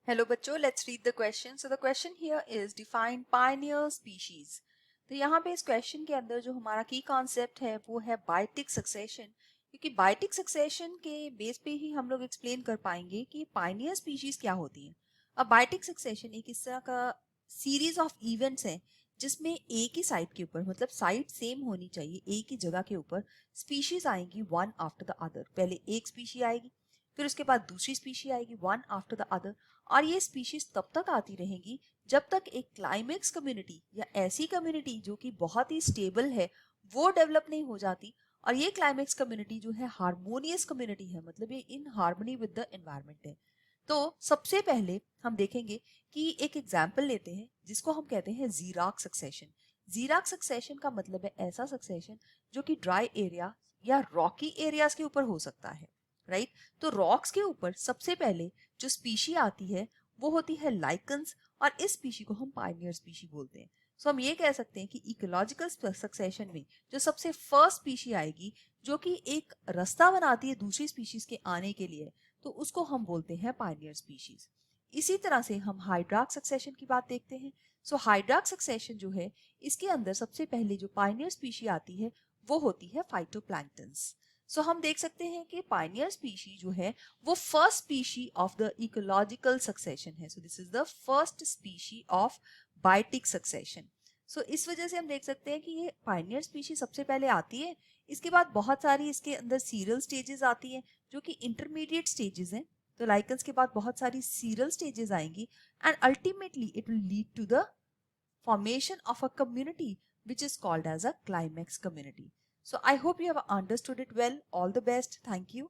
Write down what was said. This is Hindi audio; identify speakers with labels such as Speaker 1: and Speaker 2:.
Speaker 1: हेलो बच्चों, let's read the question. So the question here is define Pioneer species. तो यहाँ पे इस क्वेश्चन के अंदर जो हमारा की कॉन्सेप्ट है वो है बायोटिक सक्सेशन. क्योंकि बायोटिक सक्सेशन के बेस पे ही हम लोग एक्सप्लेन कर पाएंगे कि पायनियर स्पीशीज क्या होती हैं. अब बायोटिक सक्सेशन एक इस तरह का सीरीज ऑफ इवेंट्स है जिसमें एक ही साइट के ऊपर, मतलब साइट सेम होनी चाहिए, एक ही जगह के ऊपर स्पीशीज आएंगी वन आफ्टर द अदर. पहले एक स्पीशी आएगी, फिर उसके बाद दूसरी स्पीशी आएगी वन आफ्टर द अदर. और ये स्पीशीज तब तक आती रहेंगी जब तक एक क्लाइमेक्स कम्युनिटी या ऐसी कम्युनिटी जो कि बहुत ही स्टेबल है वो डेवलप नहीं हो जाती. और ये क्लाइमेक्स कम्युनिटी जो है हार्मोनियस कम्युनिटी है, मतलब ये in harmony with the environment है. तो सबसे पहले हम देखेंगे कि एक एग्जाम्पल लेते हैं जिसको हम कहते हैं जीराक सक्सेशन. जीराक सक्सेशन का मतलब है ऐसा सक्सेशन जो कि ड्राई एरिया या रॉकी एरियाज के ऊपर हो सकता है, राइट. तो रॉक्स के ऊपर सबसे पहले जो स्पीशी आती है वो होती है लाइकन्स, और इस स्पीशी को हम पायनियर स्पीशी बोलते हैं. सो हम ये कह सकते हैं कि इकोलॉजिकल सक्सेशन में जो सबसे फर्स्ट स्पीशी आएगी जो कि एक रास्ता बनाती है दूसरी स्पीशीज के आने के लिए, तो उसको हम बोलते हैं पायनियर स्पीशीज. इसी तरह से हम हाइड्राक सक्सेशन की बात देखते हैं. सो हाइड्राक सक्सेशन जो है इसके अंदर सबसे पहले जो पायनियर स्पीशी आती है वो होती है फाइटोप्लैंक्टन्स. सो हम देख सकते हैं कि पायनियर स्पीशी जो है वो first species of the ecological succession है. So this is the first species of biotic succession. So इस वजह से हम देख सकते हैं कि ये पायनियर स्पीशी सबसे पहले आती है. इसके बाद बहुत सारी इसके अंदर सीरियल स्टेजेस आती हैं जो कि इंटरमीडिएट स्टेजेस हैं. तो लाइकन्स के बाद बहुत सारी सीरियल स्टेजेस आएंगी and ultimately it will lead to the formation of a community which is called as a climax community. So I hope you have understood it well. All the best. Thank you.